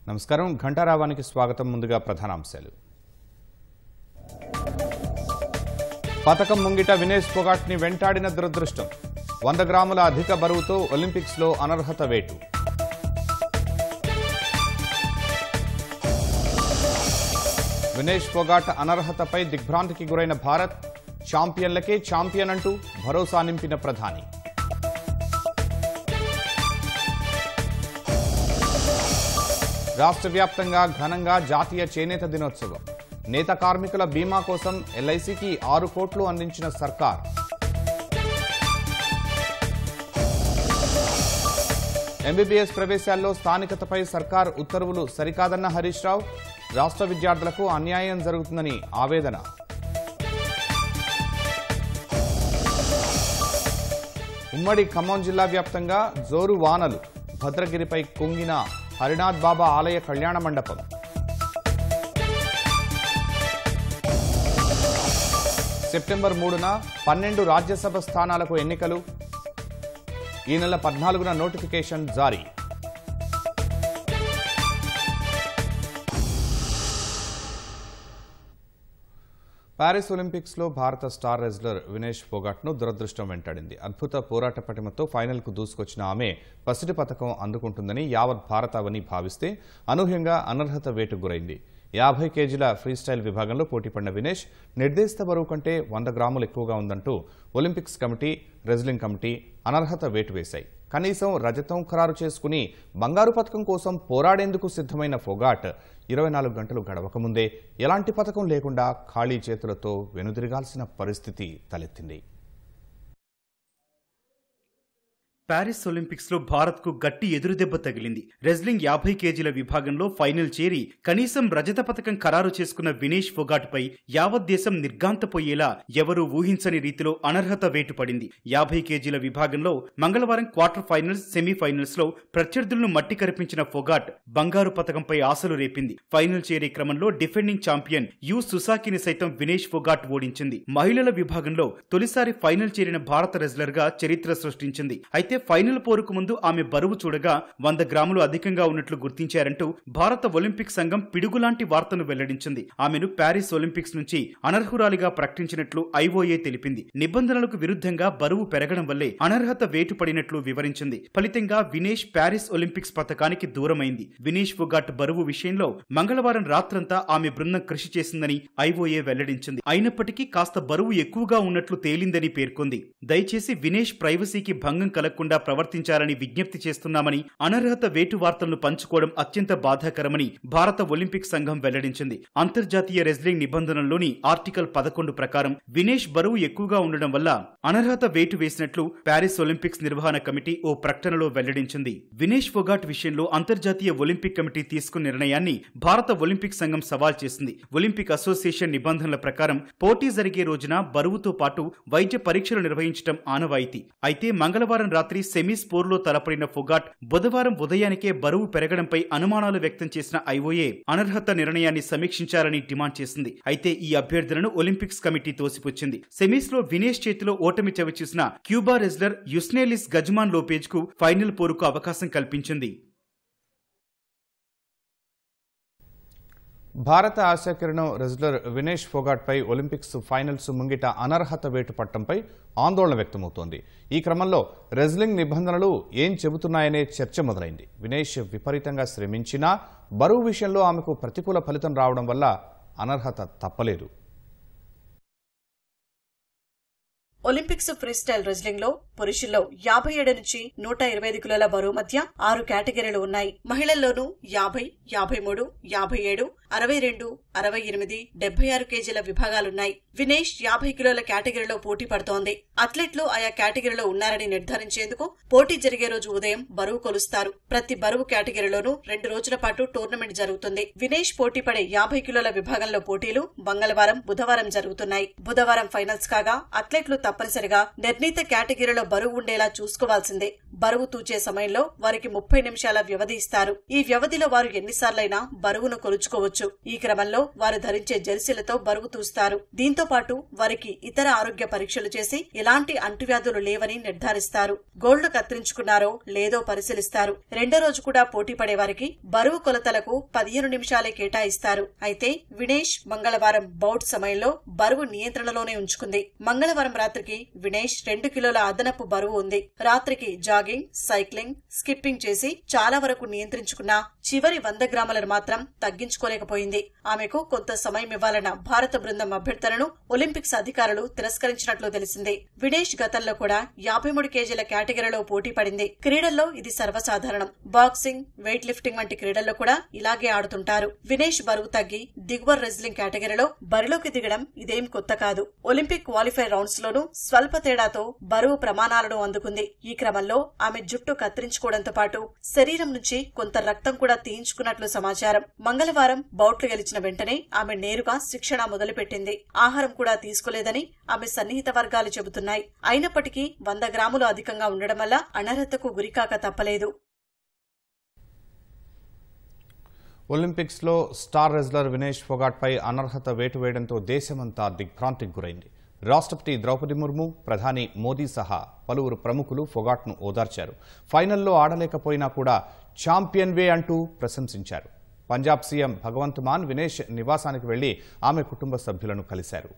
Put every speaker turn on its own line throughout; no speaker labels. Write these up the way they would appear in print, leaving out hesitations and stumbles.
నమస్కారం ఘంటారావానికి స్వాగతం. ముందుగా ప్రధానాంశాలు. పతకం ముంగిట వినేష్ ఫోగాట్ ని వెంటాడిన దురదృష్టం. 100 గ్రాముల అధిక బరువుతో ఒలింపిక్స్ లో అనర్హత వేటు. వినేష్ ఫోగాట్ అనర్హతపై దిగ్భ్రాంతికి గురైన భారత్, ఛాంపియన్లకే ఛాంపియన్ అంటూ భరోసా నింపిన ప్రధాని. రాష్ట్ర వ్యాప్తంగా ఘనంగా జాతీయ చేనేత దినోత్సవం. నేత కార్మికుల బీమా కోసం ఎల్ఐసికి 6 కోట్లు అందించిన సర్కార్. ఎంబీబీఎస్ ప్రవేశాల్లో స్థానికతపై సర్కార్ ఉత్తర్వులు సరికాదన్న హరీష్ రావు. రాష్ట్ర విద్యార్థులకు అన్యాయం జరుగుతుందని ఆవేదన. ఉమ్మడి ఖమ్మం జిల్లా వ్యాప్తంగా జోరు వానలు. భద్రగిరిపై కుంగిన హరినాథ్ బాబా ఆలయ కళ్యాణ మండపం. సెప్టెంబర్ 3న 12 రాజ్యసభ స్థానాలకు ఎన్నికలు. ఈ నెల 14న నోటిఫికేషన్ జారీ. ప్యారిస్ ఒలింపిక్స్ లో భారత స్టార్ రెజ్లర్ వినేష్ ఫోగాట్ ను దురదృష్టం వెంటాడింది. అద్భుత పోరాట పటిమతో ఫైనల్ కు దూసుకొచ్చిన ఆమె పసిడి పతకం అందుకుంటుందని యావత్ భారతావని భావిస్తే అనూహ్యంగా అనర్హత వేటుకు గురైంది. 50 కేజీల ఫ్రీస్టైల్ విభాగంలో పోటీపడిన వినేష్ నిర్దేశిత బరువు కంటే 100 గ్రాములు ఎక్కువగా ఉందంటూ ఒలింపిక్స్ కమిటీ, రెజ్లింగ్ కమిటీ అనర్హత వేటు వేశాయి. కనీసం రజతం ఖరారు చేసుకుని బంగారు పతకం కోసం పోరాడేందుకు సిద్ధమైన ఫోగాట్ 24 గంటలు గడవకముందే ఎలాంటి పతకం లేకుండా ఖాళీ చేతులతో వెనుదిరగాల్సిన పరిస్థితి తలెత్తింది.
ప్యారిస్ ఒలింపిక్స్ లో భారత్ కు గట్టి ఎదురుదెబ్బ తగిలింది. రెజ్లింగ్ 50 కేజీల విభాగంలో ఫైనల్ చేరి కనీసం రజత పతకం ఖరారు చేసుకున్న వినేష్ ఫోగాట్ పై యావత్ దేశం నిర్ఘాంతపోయేలా ఎవరూ ఊహించని రీతిలో అనర్హత వేటు పడింది. 50 కేజీల విభాగంలో మంగళవారం క్వార్టర్ ఫైనల్స్, సెమీఫైనల్స్ లో ప్రత్యర్థులను మట్టి కరిపించిన ఫోగాట్ బంగారు పతకంపై ఆశలు రేపింది. ఫైనల్ చేరే క్రమంలో డిఫెండింగ్ ఛాంపియన్ యు సుసాకిని సైతం వినేష్ ఫోగాట్ ఓడించింది. మహిళల విభాగంలో తొలిసారి ఫైనల్ చేరిన భారత రెజ్లర్ గా చరిత్ర సృష్టించింది. అయితే ఫైనల్ పోరుకు ముందు ఆమె బరువు చూడగా 100 గ్రాములు అధికంగా ఉన్నట్లు గుర్తించారంటూ భారత ఒలింపిక్ సంఘం పిడుగులాంటి వార్తను వెల్లడించింది. ఆమెను ప్యారిస్ ఒలింపిక్స్ నుంచి అనర్హురాలిగా ప్రకటించినట్లు ఐఓఏ తెలిపింది. నిబంధనలకు విరుద్ధంగా బరువు పెరగడం వల్లే అనర్హత వేటు పడినట్లు వివరించింది. ఫలితంగా వినేష్ ప్యారిస్ ఒలింపిక్స్ పతకానికి దూరమైంది. వినేష్ ఫోగాట్ బరువు విషయంలో మంగళవారం రాత్రంతా ఆమె బృందం కృషి చేసిందని ఐఓఏ వెల్లడించింది. అయినప్పటికీ కాస్త బరువు ఎక్కువగా ఉన్నట్లు తేలిందని పేర్కొంది. దయచేసి వినేష్ ప్రైవసీకి భంగం కలగకుండా ప్రవర్తించాలని విజ్ఞప్తి చేస్తున్నామని, అనర్హత వేటు వార్తలను పంచుకోవడం అత్యంత బాధాకరమని భారత ఒలింపిక్ సంఘం వెల్లడించింది. అంతర్జాతీయ రెజ్లింగ్ నిబంధనల్లోని ఆర్టికల్ 11 ప్రకారం వినేష్ బరువు ఎక్కువగా ఉండడం వల్ల అనర్హత వేటు వేసినట్లు ప్యారిస్ ఒలింపిక్స్ నిర్వహణ కమిటీ ఓ ప్రకటనలో వెల్లడించింది. వినేష్ ఫోగాట్ విషయంలో అంతర్జాతీయ ఒలింపిక్ కమిటీ తీసుకున్న నిర్ణయాన్ని భారత ఒలింపిక్ సంఘం సవాల్ చేసింది. ఒలింపిక్ అసోసియేషన్ నిబంధనల ప్రకారం పోటీ జరిగే రోజున బరువుతో పాటు వైద్య పరీక్షలు నిర్వహించడం ఆనవాయితీ. అయితే మంగళవారం రాత్రి సెమీస్ పోరులో తలపడిన ఫోగాట్ బుధవారం ఉదయానికే బరువు పెరగడంపై అనుమానాలు వ్యక్తం చేసిన ఐఓఏ అనర్హత నిర్ణయాన్ని సమీక్షించాలని డిమాండ్ చేసింది. అయితే ఈ అభ్యర్థులను ఒలింపిక్స్ కమిటీ తోసిపుచ్చింది. సెమీస్ లో వినేష్ చేతిలో ఓటమి చవిచూసిన క్యూబా రెజ్లర్ యుస్నేలిస్ గజ్మాన్ లోపేజ్ కు ఫైనల్ పోరుకు అవకాశం కల్పించింది.
భారత ఆశాకిరణం రెజ్లర్ వినేష్ ఫోగాట్ పై ఒలింపిక్స్ ఫైనల్స్ ముంగిట అనర్హత వేటు పట్టంపై ఆందోళన వ్యక్తమవుతోంది. ఈ క్రమంలో రెజ్లింగ్ నిబంధనలు ఏం చెబుతున్నాయనే చర్చ మొదలైంది. వినేష్ విపరీతంగా శ్రమించినా బరువు విషయంలో ఆమెకు ప్రతికూల ఫలితం రావడం వల్ల అనర్హత తప్పలేదు.
ఒలింపిక్స్ ఫ్రీస్టైల్ రెజ్లింగ్ లో పురుషుల్లో 57 నుంచి 125 కిలోల బరువు మధ్య 6 కేటగిరీలు ఉన్నాయి. మహిళల్లోనూ 50, 53, 57, 62, 68, 76 కేజీల విభాగాలున్నాయి. వినేష్ 50 కిలోల కేటగిరీలో పోటీ పడుతోంది. అథ్లెట్లు ఆయా కేటగిరీలో ఉన్నారని నిర్ధారించేందుకు పోటీ జరిగే రోజు ఉదయం బరువు కొలుస్తారు. ప్రతి బరువు కేటగిరీలోనూ 2 రోజుల పాటు టోర్నమెంట్ జరుగుతుంది. వినేష్ పోటీ పడే 50 కిలోల విభాగంలో పోటీలు మంగళవారం, బుధవారం జరుగుతున్నాయి. బుధవారం ఫైనల్స్ కాగా అథ్లెట్లు తప్పనిసరిగా నిర్ణీత కేటగిరీలో బరువు ఉండేలా చూసుకోవాల్సిందే. బరువు తూచే సమయంలో వారికి 30 నిమిషాల వ్యవధి ఇస్తారు. ఈ వ్యవధిలో వారు ఎన్నిసార్లైనా బరువును కొలుచుకోవచ్చు. ఈ క్రమంలో వారు ధరించే జెర్సీలతో బరువు తూస్తారు. దీంతో పాటు వారికి ఇతర ఆరోగ్య పరీక్షలు చేసి ఎలాంటి అంటువ్యాధులు లేవని నిర్ధారిస్తారు. గోళ్లు కత్తిరించుకున్నారో లేదో పరిశీలిస్తారు. రెండో రోజు కూడా పోటీ పడే వారికి బరువు కొలతలకు 15 నిమిషాలే కేటాయిస్తారు. అయితే వినేష్ మంగళవారం బౌట్ సమయంలో బరువు నియంత్రణలోనే ఉంచుకుంది. మంగళవారం రాత్రికి వినేష్ 2 కిలోల అదనపు బరువు ఉంది. రాత్రికి జాగింగ్, సైక్లింగ్, స్కిప్పింగ్ చేసి చాలా వరకు నియంత్రించుకున్న చివరి 100 గ్రాములను మాత్రం తగ్గించుకోలేకపోయింది. ఆమెకు కొంత సమయం ఇవ్వాలన్న భారత బృందం అభ్యర్థనను ఒలింపిక్స్ అధికారులు తిరస్కరించినట్లు తెలిసింది. వినేష్ గతంలో కూడా 53 కేజీల కేటగిరీలో పోటీ పడింది. క్రీడల్లో ఇది సర్వసాధారణం. బాక్సింగ్, వెయిట్ లిఫ్టింగ్ వంటి క్రీడల్లో కూడా ఇలాగే ఆడుతుంటారు. వినేష్ బరువు తగ్గి దిగువ రెజ్లింగ్ కేటగిరీలో బరిలోకి దిగడం ఇదేం కొత్త కాదు. ఒలింపిక్ క్వాలిఫైర్ రౌండ్స్ లోనూ స్వల్ప తేడాతో బరువు ప్రమాణాలను అందుకుంది. ఈ క్రమంలో ఆమె జుట్టు కత్తిరించుకోవడంతో పాటు శరీరం నుంచి కొంత రక్తం కూడా తీయించుకున్నట్లు సమాచారం. మంగళవారం బౌట్లు గెలిచిన వెంటనే ఆమె నేరుగా శిక్షణ మొదలుపెట్టింది. ఆహారం కూడా తీసుకోలేదని ఆమె సన్నిహిత వర్గాలు చెబుతున్నాయి. అయినప్పటికీ 100 గ్రాములు అధికంగా ఉండడం వల్ల అనర్హతకు గురికాక తప్పలేదు.
ఒలింపిక్స్ లో స్టార్ రెజ్లర్ వినేష్ ఫోగాట్పై అనర్హత వేటు వేయడంతో దేశమంతా దిగ్భ్రాంతికి గురైంది. రాష్ట్రపతి ద్రౌపది ముర్ము, ప్రధాని మోదీ సహా పలువురు ప్రముఖులు ఫోగాట్ను ఓదార్చారు. ఫైనల్లో ఆడలేకపోయినా కూడా ఛాంపియన్వే అంటూ ప్రశంసించారు. పంజాబ్ సీఎం భగవంత్ మాన్ వినేష్ నివాసానికి వెళ్లి ఆమె కుటుంబ సభ్యులను కలిశారు.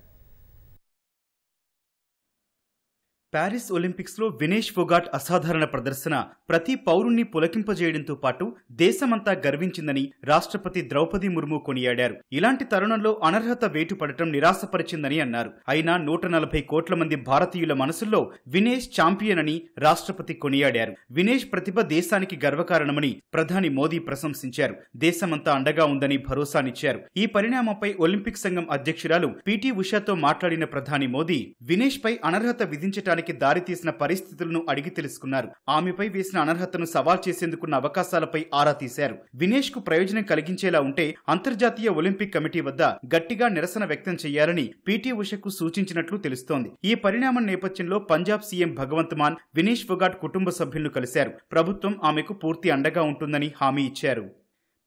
ప్యారిస్ ఒలింపిక్స్ లో వినేష్ ఫోగాట్ అసాధారణ ప్రదర్శన ప్రతి పౌరుణ్ణి పులకింపజేయడంతో పాటు దేశమంతా గర్వించిందని రాష్ట్రపతి ద్రౌపది ముర్ము కొనియాడారు. ఇలాంటి తరుణంలో అనర్హత వేటు పడటం నిరాశపరిచిందని అన్నారు. అయినా 140 కోట్ల మంది భారతీయుల మనసుల్లో వినేష్ ఛాంపియన్ అని రాష్ట్రపతి కొనియాడారు. వినేష్ ప్రతిభ దేశానికి గర్వకారణమని ప్రధాని మోదీ ప్రశంసించారు. దేశమంతా అండగా ఉందని భరోసానిచ్చారు. ఈ పరిణామంపై ఒలింపిక్ సంఘం అధ్యక్షురాలు పీటీ ఉషాతో మాట్లాడిన ప్రధాని మోదీ వినేష్ పై అనర్హత విధించడానికి దారితీసిన పరిస్థితులను అడిగి తెలుసుకున్నారు. ఆమెపై వేసిన అనర్హతను సవాల్ చేసేందుకున్న అవకాశాలపై ఆరా తీశారు. వినేష్ కు ప్రయోజనం కలిగించేలా ఉంటే అంతర్జాతీయ ఒలింపిక్ కమిటీ వద్ద గట్టిగా నిరసన వ్యక్తం చేయాలని పీటీ ఉషకు సూచించినట్లు తెలుస్తోంది. ఈ పరిణామం నేపథ్యంలో పంజాబ్ సీఎం భగవంత్ మాన్ వినేష్ ఫోగాట్ కుటుంబ సభ్యులను కలిశారు. ప్రభుత్వం ఆమెకు పూర్తి అండగా ఉంటుందని హామీ ఇచ్చారు.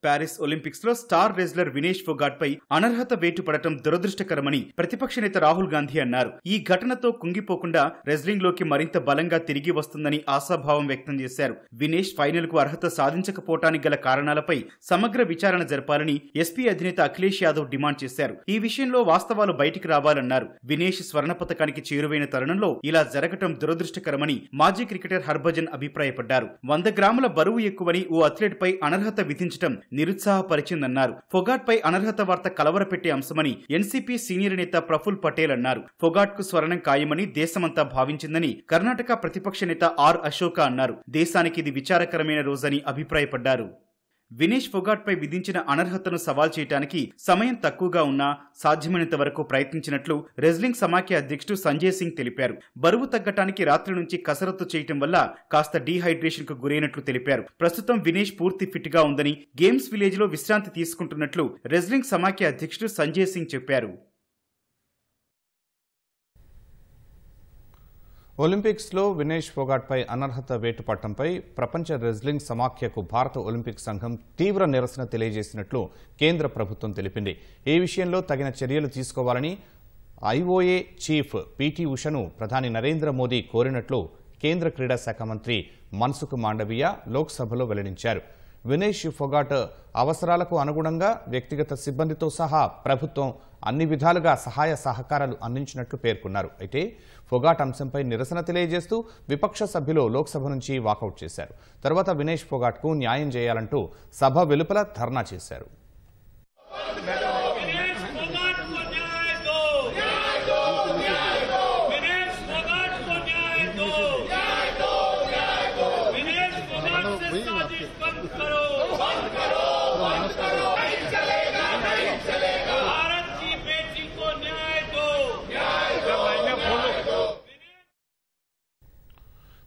ప్యారిస్ ఒలింపిక్స్ లో స్టార్ రెజ్లర్ వినేష్ ఫోగాట్ పై అనర్హత వేటు పడటం దురదృష్టకరమని ప్రతిపక్ష నేత రాహుల్ గాంధీ అన్నారు. ఈ ఘటనతో కుంగిపోకుండా రెజ్లింగ్ లోకి మరింత బలంగా తిరిగి వస్తుందని ఆశాభావం వ్యక్తం చేశారు. వినేష్ ఫైనల్ కు అర్హత సాధించకపోవటానికి గల కారణాలపై సమగ్ర విచారణ జరపాలని ఎస్పీ అధినేత అఖిలేష్ యాదవ్ డిమాండ్ చేశారు. ఈ విషయంలో వాస్తవాలు బయటికి రావాలన్నారు. వినేష్ స్వర్ణ పతకానికి చేరువైన తరుణంలో ఇలా జరగటం దురదృష్టకరమని మాజీ క్రికెటర్ హర్భజన్ అభిప్రాయపడ్డారు. 100 గ్రాముల బరువు ఎక్కువని ఓ అథ్లెట్ పై అనర్హత విధించటం నిరుత్సాహపరిచిందన్నారు. ఫోగాట్ పై అనర్హత వార్త కలవరపెట్టే అంశమని ఎన్సీపీ సీనియర్ నేత ప్రఫుల్ పటేల్ అన్నారు. ఫోగాట్ కు స్వర్ణం ఖాయమని దేశమంతా భావించిందని కర్ణాటక ప్రతిపక్ష నేత ఆర్ అశోక అన్నారు. దేశానికి ఇది విచారకరమైన రోజని అభిప్రాయపడ్డారు. వినేష్ ఫోగాట్ పై విధించిన అనర్హతను సవాల్ చేయడానికి సమయం తక్కువగా ఉన్నా సాధ్యమైనంత వరకు ప్రయత్నించినట్లు రెజ్లింగ్ సమాఖ్య అధ్యక్షుడు సంజయ్ సింగ్ తెలిపారు. బరువు తగ్గటానికి రాత్రి నుంచి కసరత్తు చేయటం వల్ల కాస్త డీహైడ్రేషన్ కు గురైనట్లు తెలిపారు. ప్రస్తుతం వినేష్ పూర్తి ఫిట్ గా ఉందని, గేమ్స్ విలేజ్ లో విశ్రాంతి తీసుకుంటున్నట్లు రెజ్లింగ్ సమాఖ్య అధ్యక్షుడు సంజయ్ సింగ్ చెప్పారు.
ఒలింపిక్స్ లో వినేష్ ఫోగాట్ పై అనర్హత వేటు పట్టంపై ప్రపంచ రెజ్లింగ్ సమాఖ్యకు భారత ఒలింపిక్ సంఘం తీవ్ర నిరసన తెలియజేసినట్లు కేంద్ర ప్రభుత్వం తెలిపింది. ఈ విషయంలో తగిన చర్యలు తీసుకోవాలని ఐఓఏ చీఫ్ పీటీ ఉషను ప్రధాని నరేంద్ర మోదీ కోరినట్లు కేంద్ర క్రీడా శాఖ మంత్రి మన్సుఖ్ మాండవీయ లోక్సభలో వెల్లడించారు. వినేష్ ఫోగాట్ అవసరాలకు అనుగుణంగా వ్యక్తిగత సిబ్బందితో సహా ప్రభుత్వం అన్ని విధాలుగా సహాయ సహకారాలు అందించినట్లు పేర్కొన్నారు. అయితే ఫోగాట్ అంశంపై నిరసన తెలియజేస్తూ విపక్ష సభ్యులు లోక్సభ నుంచి వాకౌట్ చేశారు. తర్వాత వినేష్ ఫోగాట్కు న్యాయం చేయాలంటూ సభ వెలుపల ధర్నా చేశారు.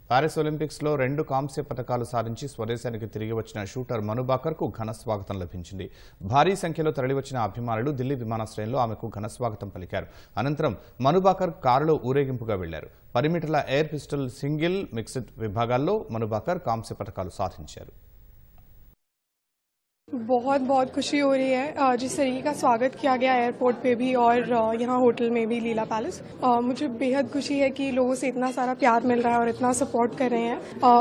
పారిస్ ఒలింపిక్స్లో 2 కాంస్య పతకాలు సాధించి స్వదేశానికి తిరిగి వచ్చిన షూటర్ మనుబాకర్కు ఘన స్వాగతం లభించింది. భారీ సంఖ్యలో తరలివచ్చిన అభిమానులు ఢిల్లీ విమానాశ్రయంలో ఆమెకు ఘన స్వాగతం పలికారు. అనంతరం మనుబాకర్ కారులో ఊరేగింపుగా వెళ్లారు. 10 మీటర్ల ఎయిర్ పిస్టల్ సింగిల్, మిక్స్డ్ విభాగాల్లో మనుబాకర్ కాంస్య పతకాలు సాధించారు.
बहुत बहुत खुशी हो रही है जिस तरीके का स्वागत किया गया एयरपोर्ट पे भी और यहाँ होटल में भी लीला पैलेस. मुझे बेहद खुशी है कि लोगों से इतना सारा प्यार मिल रहा है और इतना सपोर्ट कर रहे हैं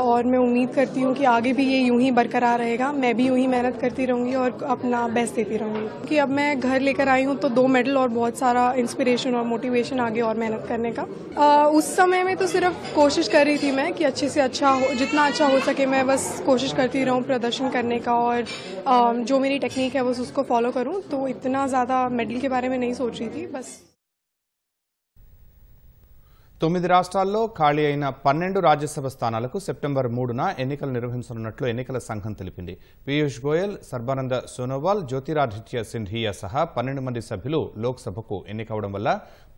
और मैं उम्मीद करती हूँ कि आगे भी ये यूं ही बरकरार रहेगा. मैं भी यूं ही मेहनत करती रहूँगी और अपना बेस्ट देती रहूँगी कि अब मैं घर लेकर आई हूँ तो 2 मेडल और बहुत सारा इंस्पिरेशन और मोटिवेशन आगे और मेहनत करने का. उस समय में तो सिर्फ कोशिश कर रही थी मैं कि अच्छे से अच्छा हो, जितना अच्छा हो सके मैं बस कोशिश करती रहूँ प्रदर्शन करने का और जो मेरी टेक्निक है बस उसको फॉलो करूं. तो इतना ज़्यादा मेडल के बारे में नहीं सोच रही थी. बस
9 రాష్ట్రాల్లో ఖాళీ అయిన 12 రాజ్యసభ స్థానాలకు సెప్టెంబర్ 3న ఎన్నికలు నిర్వహించనున్నట్లు ఎన్నికల సంఘం తెలిపింది. పీయూష్ గోయల్, సర్బానంద సోనోవాల్, జ్యోతిరాదిత్య సింధియా సహా 12 మంది సభ్యులు లోక్సభకు ఎన్నికవడం వల్ల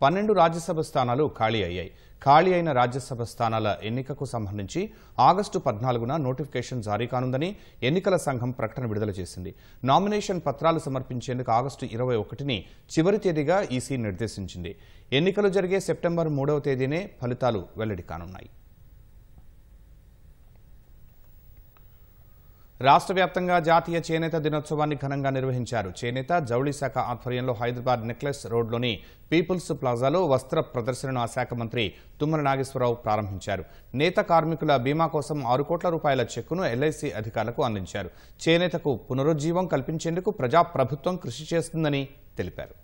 12 రాజ్యసభ స్థానాలు ఖాళీ అయ్యాయి. ఖాళీ అయిన రాజ్యసభ స్థానాల ఎన్నికకు సంబంధించి ఆగస్టు 14న నోటిఫికేషన్ జారీ కానుందని ఎన్నికల సంఘం ప్రకటన విడుదల చేసింది. నామినేషన్ పత్రాలు సమర్పించేందుకు ఆగస్టు 21ని చివరి తేదీగా ఈసీ నిర్దేశించింది. ఎన్నికలు జరిగే సెప్టెంబర్ 3వ తేదీనే ఫలితాలు వెల్లడి కానున్నాయి. రాష్ట్ర వ్యాప్తంగా జాతీయ చేనేత దినోత్సవాన్ని ఘనంగా నిర్వహించారు. చేనేత జౌళి శాఖ ఆధ్వర్యంలో హైదరాబాద్ నెక్లెస్ రోడ్లోని పీపుల్స్ ప్లాజాలో వస్త్ర ప్రదర్శనను ఆ శాఖ మంత్రి తుమ్మల నాగేశ్వరరావు ప్రారంభించారు. నేత కార్మికుల బీమా కోసం 6 కోట్ల రూపాయల చెక్కును ఎల్ఐసి అధికారులకు అందించారు. చేనేతకు పునరుజ్జీవం కల్పించేందుకు ప్రజాప్రభుత్వం కృషి చేస్తుందని తెలిపారు.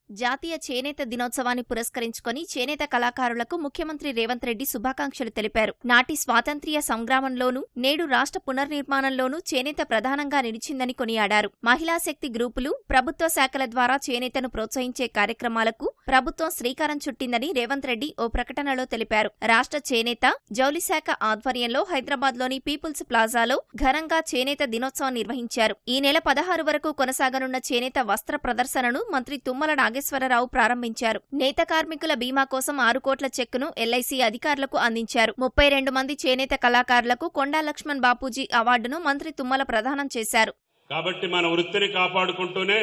జాతీయ చేనేత దినోత్సవాన్ని పురస్కరించుకుని చేనేత కళాకారులకు ముఖ్యమంత్రి రేవంత్ రెడ్డి శుభాకాంక్షలు తెలిపారు. నాటి స్వాతంత్ర్య సంగ్రామంలోనూ నేడు రాష్ట్ర పునర్నిర్మాణంలోనూ చేనేత ప్రధానంగా నిలిచిందని కొనియాడారు. మహిళా శక్తి గ్రూపులు, ప్రభుత్వ శాఖల ద్వారా చేనేతను ప్రోత్సహించే కార్యక్రమాలకు ప్రభుత్వం శ్రీకారం చుట్టిందని రేవంత్ రెడ్డి ఓ ప్రకటనలో తెలిపారు. రాష్ట్ర చేనేత జౌళి శాఖ ఆధ్వర్యంలో హైదరాబాద్లోని పీపుల్స్ ప్లాజాలో ఘనంగా చేనేత దినోత్సవం నిర్వహించారు. ఈ నెల 16 వరకు కొనసాగనున్న చేనేత వస్త్ర ప్రదర్శనను మంత్రి తుమ్మల నాగేశ్వరరావు ప్రారంభించారు. నేత కార్మికుల బీమా కోసం 6 కోట్ల చెక్కును ఎల్ఐసి అధికారులకు అందించారు. 32 మంది చేనేత కళాకారులకు కొండా లక్ష్మణ్ బాపూజీ అవార్డును మంత్రి తుమ్మల ప్రదానం చేశారు.
కాబట్టి మన వృత్తిని కాపాడుకుంటూనే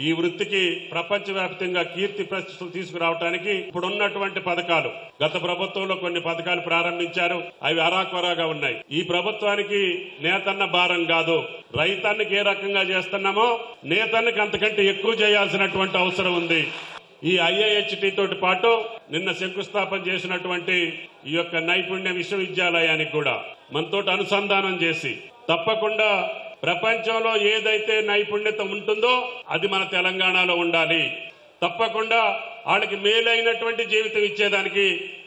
ఈ వృత్తికి ప్రపంచవ్యాప్తంగా కీర్తి ప్రతిష్టలు తీసుకురావడానికి ఇప్పుడున్నటువంటి పథకాలు, గత ప్రభుత్వంలో కొన్ని పథకాలు ప్రారంభించారు. అవి అరాకొరాగా ఉన్నాయి. ఈ ప్రభుత్వానికి నేతన్న భారం కాదు. రైతానికి ఏ రకంగా చేస్తున్నామో నేతన్నకి అంతకంటే ఎక్కువ చేయాల్సినటువంటి అవసరం ఉంది. ఈ IIHT తోటి పాటు నిన్న శంకుస్థాపన చేసినటువంటి ఈ యొక్క నైపుణ్య విశ్వవిద్యాలయానికి కూడా మనతోటి అనుసంధానం చేసి తప్పకుండా ప్రపంచంలో ఏదైతే నైపుణ్యత ఉంటుందో అది మన తెలంగాణలో ఉండాలి. తప్పకుండా వాళ్ళకి మేలైనటువంటి జీవితం ఇచ్చేదానికి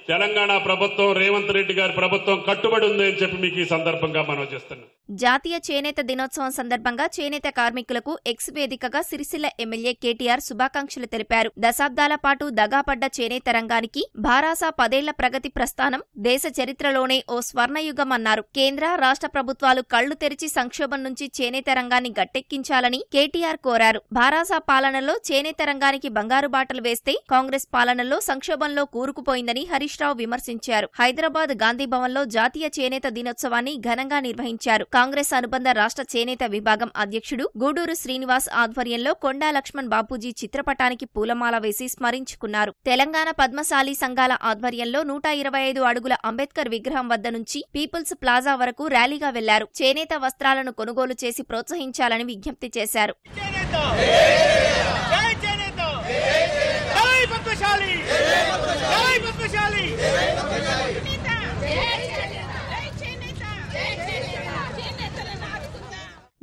తెలంగాణ ప్రభుత్వం, రేవంత్ రెడ్డి గారి ప్రభుత్వం కట్టుబడి ఉంది అని చెప్పి మీకు ఈ సందర్భంగా మనం చేస్తున్నాం.
జాతీయ చేనేత దినోత్సవం సందర్భంగా చేనేత కార్మికులకు ఎక్స్ వేదికగా సిరిసిల్ల ఎమ్మెల్యే కేటీఆర్ శుభాకాంక్షలు తెలిపారు. దశాబ్దాల పాటు దగాపడ్డ చేనేత రంగానికి భారాస 10 ఏళ్ల ప్రగతి ప్రస్థానం దేశ చరిత్రలోనే ఓ స్వర్ణయుగం అన్నారు. కేంద్ర, రాష్ట్ర ప్రభుత్వాలు కళ్లు తెరిచి సంక్షోభం నుంచి చేనేత రంగాన్ని గట్టెక్కించాలని కేటీఆర్ కోరారు. భారాస పాలనలో చేనేత రంగానికి బంగారు బాటలు వేస్తే కాంగ్రెస్ పాలనలో సంక్షోభంలో కూరుకుపోయిందని హరీష్ రావు విమర్శించారు. హైదరాబాద్ గాంధీభవన్లో జాతీయ చేనేత దినోత్సవాన్ని ఘనంగా నిర్వహించారు. కాంగ్రెస్ అనుబంధ రాష్ట్ర చేనేత విభాగం అధ్యక్షుడు గూడూరు శ్రీనివాస్ ఆధ్వర్యంలో కొండా లక్ష్మణ్ బాపూజీ చిత్రపటానికి పూలమాల వేసి స్మరించుకున్నారు. తెలంగాణ పద్మశాలి సంఘాల ఆధ్వర్యంలో 125 అడుగుల అంబేద్కర్ విగ్రహం వద్ద నుంచి పీపుల్స్ ప్లాజా వరకు ర్యాలీగా వెళ్లారు. చేనేత వస్త్రాలను కొనుగోలు చేసి ప్రోత్సహించాలని విజ్ఞప్తి చేశారు.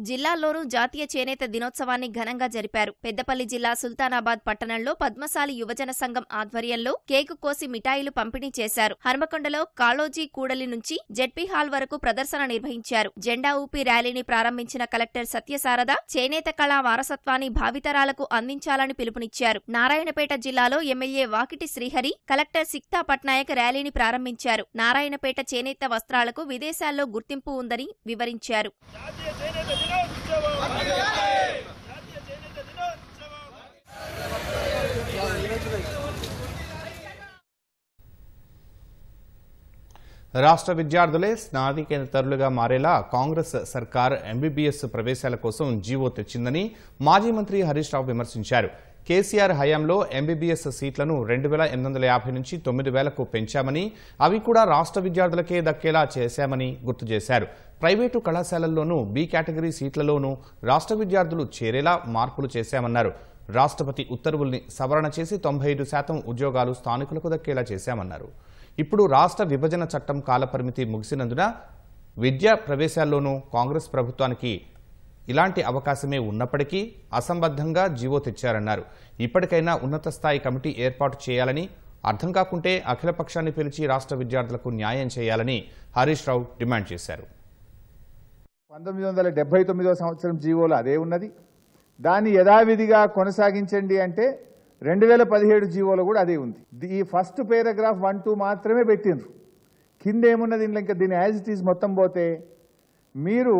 జిల్లాల్లోనూ జాతీయ చేనేత దినోత్సవాన్ని ఘనంగా జరిపారు. పెద్దపల్లి జిల్లా సుల్తానాబాద్ పట్టణంలో పద్మశాలి యువజన సంఘం ఆధ్వర్యంలో కేకు కోసి మిఠాయిలు పంపిణీ చేశారు. హన్మకొండలో కాళోజీ కూడలి నుంచి జెడ్పీ హాల్ వరకు ప్రదర్శన నిర్వహించారు. జెండా ఊపి ర్యాలీని ప్రారంభించిన కలెక్టర్ సత్యసారద చేనేత కళా వారసత్వాన్ని భావితరాలకు అందించాలని పిలుపునిచ్చారు. నారాయణపేట జిల్లాలో ఎమ్మెల్యే వాకిటి శ్రీహరి, కలెక్టర్ సిక్తా పట్నాయక్ ర్యాలీని ప్రారంభించారు. నారాయణపేట చేనేత వస్త్రాలకు విదేశాల్లో గుర్తింపు ఉందని వివరించారు.
రాష్ట్ర విద్యార్థులే స్నాతకేతరులుగా మారేలా కాంగ్రెస్ సర్కార్ ఎంబీబీఎస్ ప్రవేశాల కోసం జీవో తెచ్చిందని మాజీ మంత్రి హరీష్ రావు విమర్శించారు. కేసీఆర్ హయాంలో ఎంబీబీఎస్ సీట్లను 2,850 నుంచి 9,000కు పెంచామని, అవి కూడా రాష్ట్ర విద్యార్థులకే దక్కేలా చేశామని గుర్తు చేశారు. ప్రైవేటు కళాశాలల్లోనూ బి కేటగిరీ సీట్లలోనూ రాష్ట్ర విద్యార్థులు చేరేలా మార్పులు చేశామన్నారు. రాష్ట్రపతి ఉత్తర్వుల్ని సవరణ చేసి 95% ఉద్యోగాలు స్థానికులకు దక్కేలా చేశామన్నారు. ఇప్పుడు రాష్ట్ర విభజన చట్టం కాలపరిమితి ముగిసినందున విద్యా ప్రవేశాల్లోనూ కాంగ్రెస్ ప్రభుత్వానికి ఇలాంటి అవకాశమే ఉన్నప్పటికీ అసంబద్ధంగా జీవో తెచ్చారన్నారు. ఇప్పటికైనా ఉన్నత స్థాయి కమిటీ ఏర్పాటు చేయాలని, అర్థం కాకుంటే అఖిలపక్షాన్ని పిలిచి రాష్ట్ర విద్యార్థులకు న్యాయం చేయాలని హరీష్ రావు డిమాండ్ చేశారు.
1979వ సంవత్సరం జీవోలో అదే ఉన్నది. దాన్ని యథావిధిగా కొనసాగించండి అంటే 2017 జీవోలో కూడా అదే ఉంది. ఈ ఫస్ట్ పారాగ్రాఫ్ 1, 2 మాత్రమే పెట్టిండ్రు. కింద ఏమున్నది ఇంకా దీని యాజ్ ఇట్ ఈజ్ మొత్తం పోతే మీరు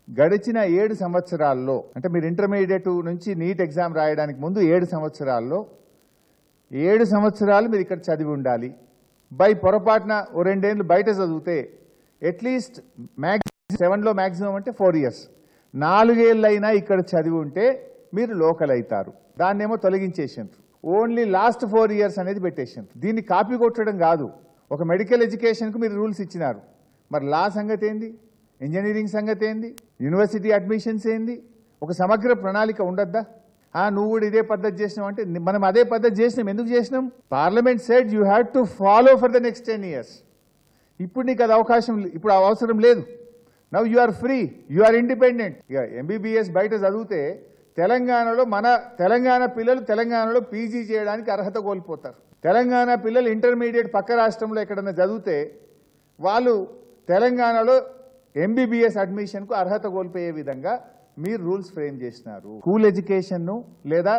గడిచిన 7 సంవత్సరాల్లో, అంటే మీరు ఇంటర్మీడియట్ నుంచి నీట్ ఎగ్జామ్ రాయడానికి ముందు 7 సంవత్సరాల్లో 7 సంవత్సరాలు మీరు ఇక్కడ చదివి ఉండాలి. బై పొరపాటున 2 ఏళ్ళు బయట చదివితే అట్లీస్ట్ 7లో మ్యాక్సిమం అంటే 4 years, 4 ఏళ్ళైనా ఇక్కడ చదివి ఉంటే మీరు లోకల్ అవుతారు. దాన్నేమో తొలగించేసిండ్రు. ఓన్లీ లాస్ట్ 4 years అనేది పెట్టేసిండ్రు. దీన్ని కాపీ కొట్టడం కాదు. ఒక మెడికల్ ఎడ్యుకేషన్కు మీరు రూల్స్ ఇచ్చినారు. మరి లా సంగతి ఏంది? ఇంజనీరింగ్ సంగతి ఏంది? యూనివర్సిటీ అడ్మిషన్స్ ఏంది? ఒక సమగ్ర ప్రణాళిక ఉండద్దా? నువ్వు కూడా ఇదే పద్ధతి చేసినావు అంటే మనం అదే పద్ధతి చేసినాం. ఎందుకు చేసినాం? Parliament said you have to follow for the next 10 years. ఇప్పుడు నీకు అది ఇప్పుడు అవసరం లేదు. Now you are free, you are independent. ఇక ఎంబీబీఎస్ బయట చదివితే తెలంగాణలో తెలంగాణ పిల్లలు తెలంగాణలో పీజీ చేయడానికి అర్హత కోల్పోతారు. తెలంగాణ పిల్లలు ఇంటర్మీడియట్ పక్క రాష్ట్రంలో ఎక్కడన్నా చదివితే వాళ్ళు తెలంగాణలో ఎంబీబీఎస్ అడ్మిషన్కు అర్హత కోల్పోయే విధంగా మీరు రూల్స్ ఫ్రేమ్ చేసినారు. స్కూల్ ఎడ్యుకేషన్ను లేదా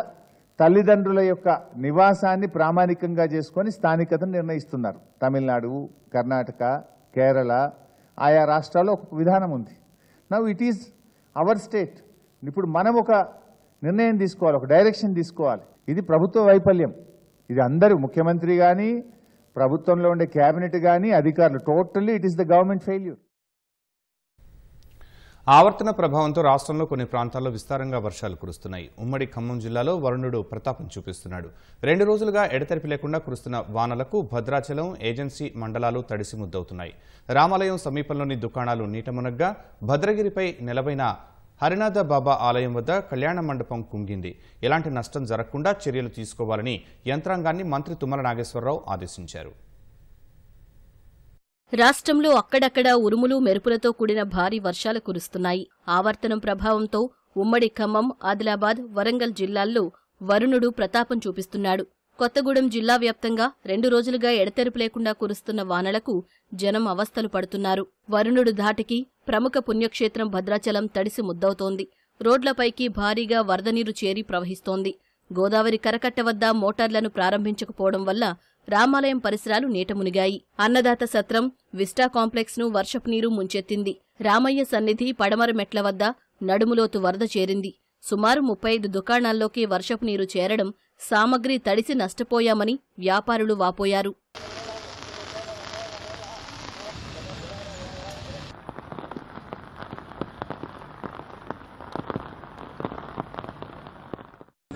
తల్లిదండ్రుల యొక్క నివాసాన్ని ప్రామాణికంగా చేసుకొని స్థానికతను నిర్ణయిస్తున్నారు. తమిళనాడు, కర్ణాటక, కేరళ ఆయా రాష్ట్రాల్లో ఒక విధానం ఉంది. Now it is our state. ఇప్పుడు మనం ఒక నిర్ణయం తీసుకోవాలి, ఒక డైరెక్షన్ తీసుకోవాలి. ఇది ప్రభుత్వ వైఫల్యం. ఇది అందరూ, ముఖ్యమంత్రి కానీ, ప్రభుత్వంలో ఉండే కేబినెట్ కానీ, అధికారులు, totally it is the government failure.
ఆవర్తన ప్రభావంతో రాష్ట్రంలో కొన్ని ప్రాంతాల్లో విస్తారంగా వర్షాలు కురుస్తున్నాయి. ఉమ్మడి ఖమ్మం జిల్లాలో వరుణుడు ప్రతాపం చూపిస్తున్నాడు. 2 రోజులుగా ఎడతెరిపి లేకుండా కురుస్తున్న వానలకు భద్రాచలం, ఏజెన్సీ మండలాలు తడిసి ముద్దవుతున్నాయి. రామాలయం సమీపంలోని దుకాణాలు నీటమునగ్గా భద్రగిరిపై నెలవైన హరినాథ బాబా ఆలయం వద్ద కళ్యాణ మండపం కుంగింది. ఎలాంటి నష్టం జరగకుండా చర్యలు తీసుకోవాలని యంత్రాంగాన్ని మంత్రి తుమ్మల నాగేశ్వరరావు ఆదేశించారు.
రాష్ట్రంలో అక్కడక్కడా ఉరుములు మెరుపులతో కూడిన భారీ వర్షాలు కురుస్తున్నాయి. ఆవర్తనం ప్రభావంతో ఉమ్మడి ఖమ్మం, ఆదిలాబాద్, వరంగల్ జిల్లాల్లో వరుణుడు ప్రతాపం చూపిస్తున్నాడు. కొత్తగూడెం జిల్లా వ్యాప్తంగా 2 రోజులుగా ఎడతెరిపి లేకుండా కురుస్తున్న వానలకు జనం అవస్థలు పడుతున్నారు. వరుణుడు ధాటికి ప్రముఖ పుణ్యక్షేత్రం భద్రాచలం తడిసి ముద్దవుతోంది. రోడ్లపైకి భారీగా వరద నీరు చేరి ప్రవహిస్తోంది. గోదావరి కరకట్ట వద్ద మోటార్లను ప్రారంభించకపోవడం వల్ల రామాలయం పరిసరాలు నీట మునిగాయి. అన్నదాత సత్రం, విస్టా కాంప్లెక్స్ ను వర్షపు నీరు ముంచెత్తింది. రామయ్య సన్నిధి పడమర మెట్ల వద్ద నడుములోతు వరద చేరింది. సుమారు 35 దుకాణాల్లోకి వర్షపు నీరు చేరడం సామగ్రి తడిసి నష్టపోయామని వ్యాపారులు వాపోయారు.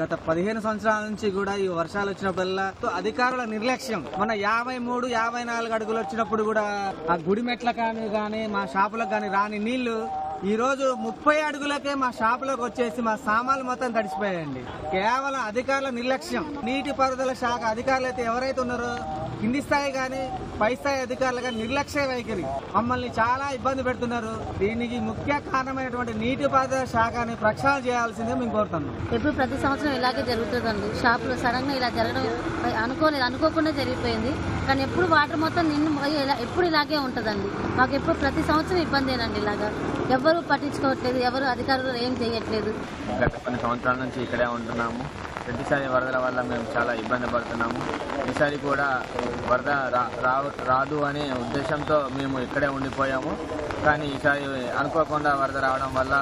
గత 15 సంవత్సరాల నుంచి కూడా ఈ వర్షాలు వచ్చినప్పుడల్లా అధికారుల నిర్లక్ష్యం. మన 53, 54 అడుగులు వచ్చినప్పుడు కూడా ఆ గుడి మెట్ల కానీ మా షాపులకు కానీ రాని నీళ్లు ఈ రోజు 30 అడుగులకే మా షాపులకు వచ్చేసి మా సామాన్లు మొత్తం తడిసిపోయాయండి. కేవలం అధికారుల నిర్లక్ష్యం. నీటిపారుదల శాఖ అధికారులు అయితే ఎవరైతే ఉన్నారో కింది స్థాయి కానీ పై స్థాయి అధికారులు కానీ నిర్లక్ష్య వైఖరి మమ్మల్ని చాలా ఇబ్బంది పెడుతున్నారు. దీనికి ముఖ్య కారణమైనటువంటి నీటిపారుదల శాఖని ప్రక్షాళన చేయాల్సిందే మేము కోరుతున్నాం.
ఎప్పుడు ప్రతి సంవత్సరం ఇలాగే జరుగుతుందండి. షాపులో సడన్ గా ఇలా జరగడం అనుకోకుండా జరిగిపోయింది. కానీ ఎప్పుడు వాటర్ మొత్తం నిండు ఎప్పుడు ఇలాగే ఉంటుందండి. మాకు ఎప్పుడు ప్రతి సంవత్సరం ఇబ్బందేనండి ఇలాగా. ఎవరు పట్టించుకోవట్లేదు, ఎవరు అధికారులు ఏం చేయట్లేదు.
గత కొన్ని సంవత్సరాల నుంచి ఇక్కడే ఉంటున్నాము. ప్రతిసారి వరదల వల్ల మేము చాలా ఇబ్బంది పడుతున్నాము. ఈసారి కూడా వరద రాదు అనే ఉద్దేశంతో మేము ఇక్కడే ఉండిపోయాము. కానీ ఈసారి అనుకోకుండా వరద రావడం వల్ల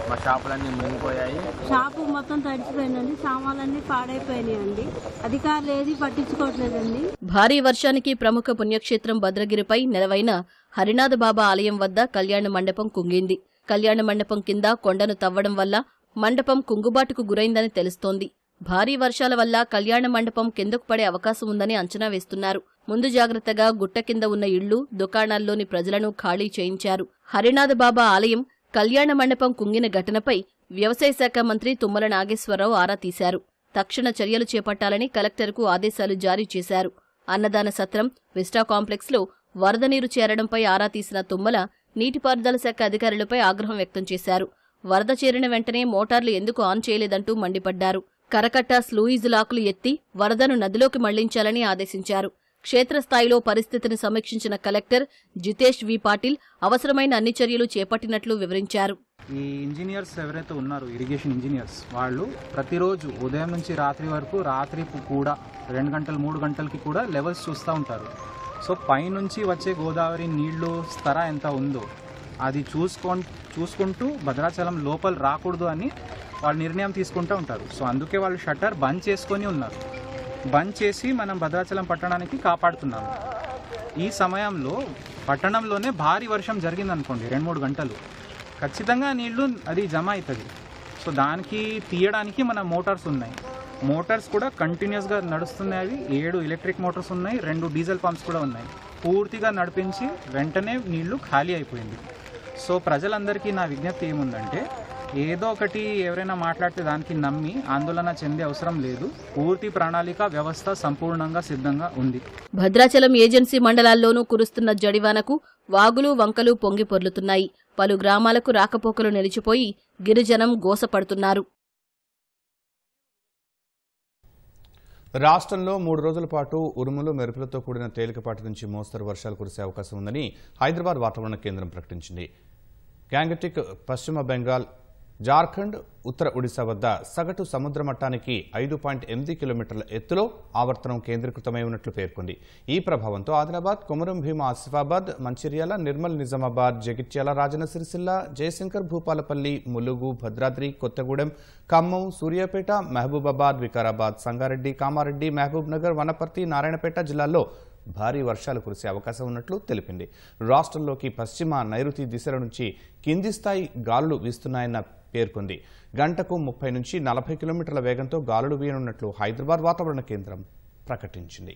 మా షాపులన్నీ మునిగిపోయాయి.
షాపు మొత్తం తడిచిపోయిందండి, సామాన్లన్నీ పాడైపోయినాయండి. అధికారులు ఏది పట్టించుకోవట్లేదండి.
భారీ వర్షానికి ప్రముఖ పుణ్యక్షేత్రం భద్రగిరిపై నెలవైన హరినాథ బాబా ఆలయం వద్ద కళ్యాణ మండపం కుంగింది. కళ్యాణ మండపం కింద కొండను తవ్వడం వల్ల మండపం కుంగుబాటుకు గురైందని తెలుస్తోంది. భారీ వర్షాల వల్ల కళ్యాణ మండపం కిందకు పడే అవకాశం ఉందని అంచనా వేస్తున్నారు. ముందు జాగ్రత్తగా గుట్ట కింద ఉన్న ఇళ్లు, దుకాణాల్లోని ప్రజలను ఖాళీ చేయించారు. హరినాథ బాబా ఆలయం కళ్యాణ మండపం కుంగిన ఘటనపై వ్యవసాయ శాఖ మంత్రి తుమ్మల నాగేశ్వరరావు ఆరా తీశారు. తక్షణ చర్యలు చేపట్టాలని కలెక్టర్కు ఆదేశాలు జారీ చేశారు. అన్నదాన సత్రం, విస్టా కాంప్లెక్స్లో వరద నీరు చేరడంపై ఆరా తీసిన తుమ్మల నీటిపారుదల శాఖ అధికారులపై ఆగ్రహం వ్యక్తం చేశారు. వరద చేరిన వెంటనే మోటార్లు ఎందుకు ఆన్ చేయలేదంటూ మండిపడ్డారు. కరకట్ట, స్లూయిజ్ లాకులు ఎత్తి వరదను నదిలోకి మళ్లించాలని ఆదేశించారు. క్షేత్రస్థాయిలో పరిస్థితిని సమీక్షించిన కలెక్టర్ జితేష్ వి పాటిల్ అవసరమైన అన్ని చర్యలు చేపట్టినట్లు వివరించారు.
ఈ ఇంజనీర్స్ ఎవరైతే ఉన్నారో, ఇరిగేషన్ ఇంజనీర్స్, వాళ్ళు ప్రతిరోజు ఉదయం నుంచి రాత్రి వరకు, రాత్రి కూడా 2 గంటలు 3 గంటలకి కూడా లెవెల్స్ చూస్తూ ఉంటారు. సో పైనుంచి వచ్చే గోదావరి నీళ్లు స్తర ఎంత ఉందో అది చూసుకుంటూ భద్రాచలం లోపల రాకూడదు అని వాళ్ళు నిర్ణయం తీసుకుంటూ ఉంటారు. సో అందుకే వాళ్ళు షట్టర్ బంద్ చేసుకొని ఉన్నారు. బంద్ చేసి మనం భద్రాచలం పట్టణానికి కాపాడుతున్నాము. ఈ సమయంలో పట్టణంలోనే భారీ వర్షం జరిగిందనుకోండి, 2-3 గంటలు ఖచ్చితంగా నీళ్లు అది జమ అవుతుంది. సో దానికి తీయడానికి మన మోటార్స్ ఉన్నాయి. మోటార్స్ కూడా కంటిన్యూస్గా నడుస్తున్నాయి. అవి 7 ఎలక్ట్రిక్ మోటార్స్ ఉన్నాయి, 2 డీజిల్ పంప్స్ కూడా ఉన్నాయి. పూర్తిగా నడిపించి వెంటనే నీళ్లు ఖాళీ అయిపోయింది. సో ప్రజలందరికీ నా విజ్ఞప్తి ఏముందంటే, ఏదో ఒకటి ఎవరైనా మాట్లాడితే దానికి నమ్మి ఆందోళన చెందే అవసరం లేదు. పూర్తి ప్రణాళిక వ్యవస్థ సంపూర్ణంగా సిద్ధంగా ఉంది.
భద్రాచలం ఏజెన్సీ మండలాల్లోనూ కురుస్తున్న జడివానకు వాగులు, వంకలు పొంగి పొర్లుతున్నాయి. పలు గ్రామాలకు రాకపోకలు నిలిచిపోయి గిరిజనం గోసపడుతున్నారు.
రాష్ట్రంలో 3 రోజుల పాటు ఉరుములు, మెరుపులతో కూడిన తేలికపాటి నుంచి మోస్తరు వర్షాలు కురిసే అవకాశం ఉందని హైదరాబాద్ వాతావరణ కేంద్రం ప్రకటించింది. గ్యాంగటిక్, పశ్చిమ బెంగాల్, జార్ఖండ్, ఉత్తర ఒడిశా వద్ద సగటు సముద్ర మట్టానికి 5.8 కిలోమీటర్ల ఎత్తులో ఆవర్తనం కేంద్రీకృతమై ఉన్నట్లు పేర్కొంది. ఈ ప్రభావంతో ఆదిలాబాద్, కొమరం భీం, ఆసిఫాబాద్, మంచిర్యాల, నిర్మల్, నిజామాబాద్, జగిత్యాల, రాజన్న సిరిసిల్ల, జయశంకర్, భూపాలపల్లి, ములుగు, భద్రాద్రి, కొత్తగూడెం, ఖమ్మం, సూర్యాపేట, మహబూబాబాద్, వికారాబాద్, సంగారెడ్డి, కామారెడ్డి, మహబూబ్ నగర్, వనపర్తి, నారాయణపేట జిల్లాల్లో భారీ వర్షాలు కురిసే అవకాశం ఉన్నట్లు తెలిపింది. రాష్ట్రంలోకి పశ్చిమ నైరుతి దిశల నుంచి కింది స్థాయి గాలులు వీస్తున్నాయన్న పేర్కొంది. గంటకు 30 నుంచి 40 కిలోమీటర్ల వేగంతో గాలులు వీయనున్నట్లు హైదరాబాద్ వాతావరణ కేంద్రం ప్రకటించింది.